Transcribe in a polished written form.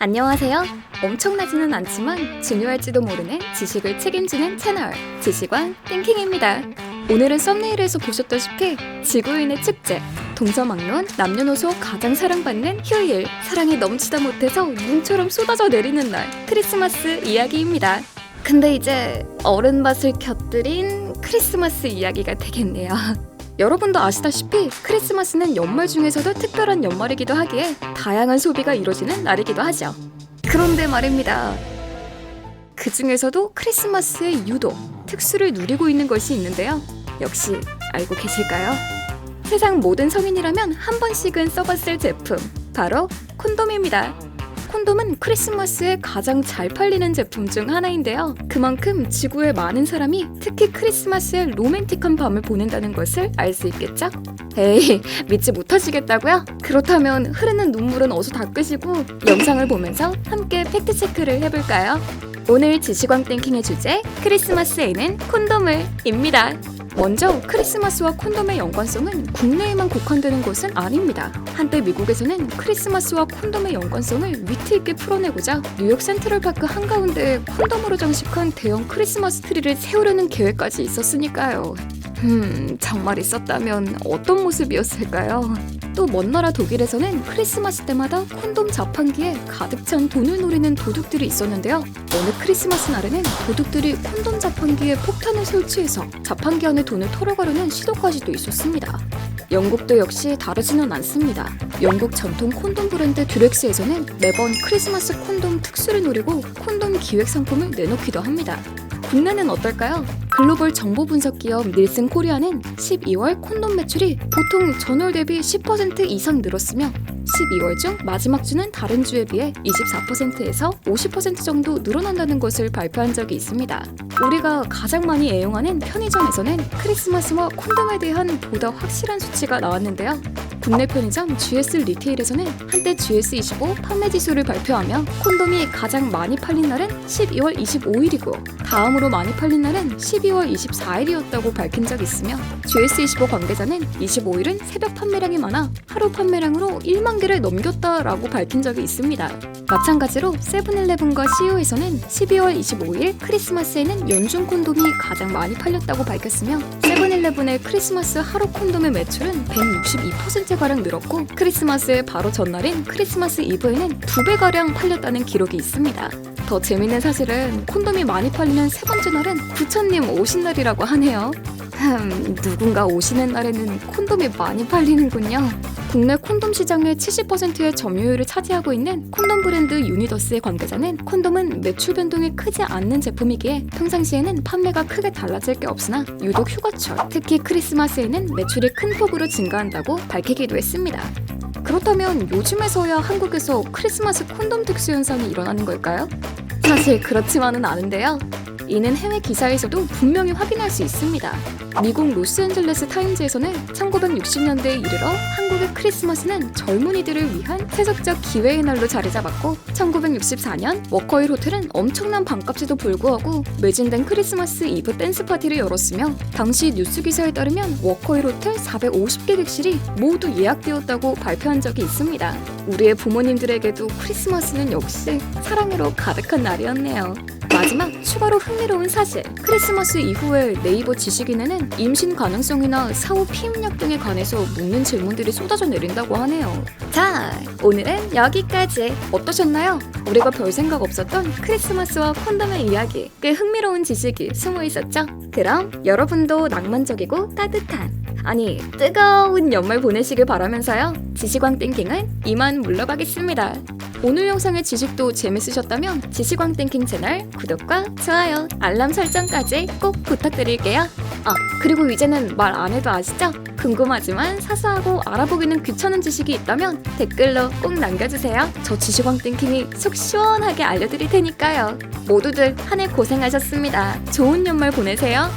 안녕하세요. 엄청나지는 않지만 중요할지도 모르는 지식을 책임지는 채널 지식왕 띵킹입니다. 오늘은 썸네일에서 보셨다시피 지구인의 축제, 동서막론 남녀노소 가장 사랑받는 휴일, 사랑이 넘치다 못해서 눈처럼 쏟아져 내리는 날, 크리스마스 이야기입니다. 근데 이제 어른맛을 곁들인 크리스마스 이야기가 되겠네요. 여러분도 아시다시피 크리스마스는 연말 중에서도 특별한 연말이기도 하기에 다양한 소비가 이루어지는 날이기도 하죠. 그런데 말입니다. 그 중에서도 크리스마스의 유독, 특수를 누리고 있는 것이 있는데요. 역시 알고 계실까요? 세상 모든 성인이라면 한 번씩은 써봤을 제품, 바로 콘돔입니다. 콘돔은 크리스마스에 가장 잘 팔리는 제품 중 하나인데요. 그만큼 지구의 많은 사람이 특히 크리스마스에 로맨틱한 밤을 보낸다는 것을 알 수 있겠죠? 에이, 믿지 못하시겠다고요? 그렇다면 흐르는 눈물은 어서 닦으시고 영상을 보면서 함께 팩트체크를 해볼까요? 오늘 지식왕 땡킹의 주제, 크리스마스에는 콘돔을 입니다. 먼저 크리스마스와 콘돔의 연관성은 국내에만 국한되는 것은 아닙니다. 한때 미국에서는 크리스마스와 콘돔의 연관성을 위트 있게 풀어내고자 뉴욕 센트럴파크 한가운데에 콘돔으로 장식한 대형 크리스마스 트리를 세우려는 계획까지 있었으니까요. 정말 있었다면 어떤 모습이었을까요? 또 먼 나라 독일에서는 크리스마스 때마다 콘돔 자판기에 가득 찬 돈을 노리는 도둑들이 있었는데요. 어느 크리스마스 날에는 도둑들이 콘돔 자판기에 폭탄을 설치해서 자판기 안에 돈을 털어가려는 시도까지도 있었습니다. 영국도 역시 다르지는 않습니다. 영국 전통 콘돔 브랜드 듀렉스에서는 매번 크리스마스 콘돔 특수를 노리고 콘돔 기획 상품을 내놓기도 합니다. 국내는 어떨까요? 글로벌 정보 분석 기업 닐슨 코리아는 12월 콘돔 매출이 보통 전월 대비 10% 이상 늘었으며 12월 중 마지막 주는 다른 주에 비해 24%에서 50% 정도 늘어난다는 것을 발표한 적이 있습니다. 우리가 가장 많이 애용하는 편의점에서는 크리스마스와 콘돔에 대한 보다 확실한 수치가 나왔는데요. 국내 편의점 GS 리테일에서는 한때 GS25 판매 지수를 발표하며 콘돔이 가장 많이 팔린 날은 12월 25일이고 다음으로 많이 팔린 날은 12월 24일이었다고 밝힌 적이 있으며 GS25 관계자는 25일은 새벽 판매량이 많아 하루 판매량으로 1만 개를 넘겼다라고 밝힌 적이 있습니다. 마찬가지로 세븐일레븐과 CU에서는 12월 25일 크리스마스에는 연중 콘돔이 가장 많이 팔렸다고 밝혔으며 세븐일레븐의 크리스마스 하루 콘돔의 매출은 162%가량 늘었고 크리스마스의 바로 전날인 크리스마스 이브에는 2배가량 팔렸다는 기록이 있습니다. 더 재밌는 사실은 콘돔이 많이 팔리는 세 번째 날은 구천님 오신 날이라고 하네요. 누군가 오시는 날에는 콘돔이 많이 팔리는군요. 국내 콘돔 시장의 70%의 점유율을 차지하고 있는 콘돔 브랜드 유니더스의 관계자는 콘돔은 매출 변동이 크지 않는 제품이기에 평상시에는 판매가 크게 달라질 게 없으나 유독 휴가철, 특히 크리스마스에는 매출이 큰 폭으로 증가한다고 밝히기도 했습니다. 그렇다면 요즘에서야 한국에서 크리스마스 콘돔 특수 현상이 일어나는 걸까요? 사실 그렇지만은 않은데요. 이는 해외 기사에서도 분명히 확인할 수 있습니다. 미국 로스앤젤레스 타임즈에서는 1960년대에 이르러 한국의 크리스마스는 젊은이들을 위한 세속적 기회의 날로 자리 잡았고 1964년 워커힐 호텔은 엄청난 반값에도 불구하고 매진된 크리스마스 이브 댄스 파티를 열었으며 당시 뉴스 기사에 따르면 워커힐 호텔 450개 객실이 모두 예약되었다고 발표한 적이 있습니다. 우리의 부모님들에게도 크리스마스는 역시 사랑으로 가득한 날이었네요. 마지막 추가로 흥미로운 사실, 크리스마스 이후에 네이버 지식인에는 임신 가능성이나 사후 피임약 등에 관해서 묻는 질문들이 쏟아져 내린다고 하네요. 자, 오늘은 여기까지. 어떠셨나요? 우리가 별 생각 없었던 크리스마스와 콘돔의 이야기, 꽤 흥미로운 지식이 숨어 있었죠? 그럼 여러분도 낭만적이고 따뜻한, 아니 뜨거운 연말 보내시길 바라면서요. 지식왕 띵킹은 이만 물러가겠습니다. 오늘 영상의 지식도 재밌으셨다면 지식왕 띵킹 채널 구독과 좋아요, 알람 설정까지 꼭 부탁드릴게요. 그리고 이제는 말 안 해도 아시죠? 궁금하지만 사소하고 알아보기는 귀찮은 지식이 있다면 댓글로 꼭 남겨주세요. 저 지식왕 띵킹이 속 시원하게 알려드릴 테니까요. 모두들 한 해 고생하셨습니다. 좋은 연말 보내세요.